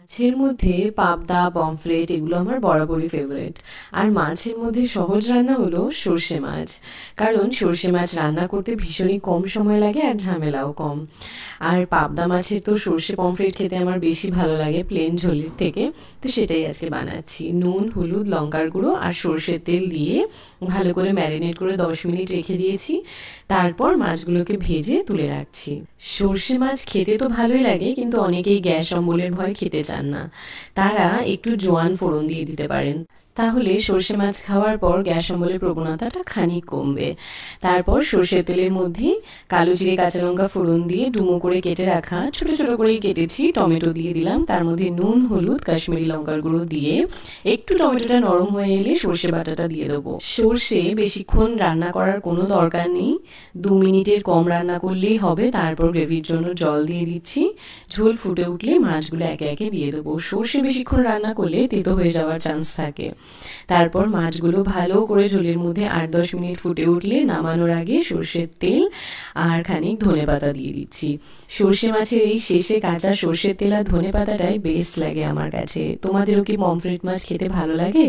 মাছের মধ্যে পাবদা, পমফ্রেট এগুলো আমার বরাবরই ফেভারিট। আর মাছের মধ্যে সহজ রান্না হলো সর্ষে মাছ। কারণ সর্ষে মাছ রান্না করতে ভীষণই কম সময় লাগে আর ঝামেলাও কম। আর পাবদা মাছের তো সর্ষে পমফ্রেট খেতে আমার বেশি ভালো লাগে প্লেন ঝোলের থেকে। তো সেটাই আজকে বানাচ্ছি। নুন, হলুদ, লঙ্কার গুঁড়ো আর সর্ষের তেল দিয়ে ভালো করে ম্যারিনেট করে 10 মিনিট রেখে দিয়েছি। তারপর মাছগুলোকে ভেজে তুলে রাখছি। সর্ষে মাছ খেতে তো ভালোই লাগে, কিন্তু অনেকেই গ্যাস অম্বলের ভয় খেতে চান না। তারা একটু জোয়ান ফোড়ন দিয়ে দিতে পারেন। তাহলে সর্ষে মাছ খাওয়ার পর গ্যাস অম্বলের প্রবণতাটা খানিক কমবে। তারপর সর্ষের তেলের মধ্যে কালো জিরে, কাঁচা লঙ্কা ফোড়ন দিয়ে ডুমো করে কেটে রাখা, ছোট ছোট করেই কেটেছি, টমেটো দিয়ে দিলাম। তার মধ্যে নুন, হলুদ, কাশ্মীরি লঙ্কার গুঁড়ো দিয়ে একটু টমেটোটা নরম হয়ে এলে সর্ষে বাটাটা দিয়ে দেবো। সর্ষে বেশিক্ষণ রান্না করার কোনো দরকার নেই, 2 মিনিটের কম রান্না করলেই হবে। তারপর গ্রেভির জন্য জল দিয়ে দিচ্ছি। ঝোল ফুটে উঠলে মাছগুলো একে একে দিয়ে দেবো। সর্ষে বেশিক্ষণ রান্না করলে তেতো হয়ে যাওয়ার চান্স থাকে। তারপর মাছগুলো ভালো করে ঝোলের মধ্যে 8-10 মিনিট ফুটে উঠলে নামানোর আগে সর্ষের তেল আর খানিক ধনেপাতা দিয়ে দিচ্ছি। সর্ষে মাছের এই শেষে কাঁচা সর্ষের তেল আর ধনেপাতাটাই বেস্ট লাগে আমার কাছে। তোমাদেরও কি পমফ্রেট মাছ খেতে ভালো লাগে?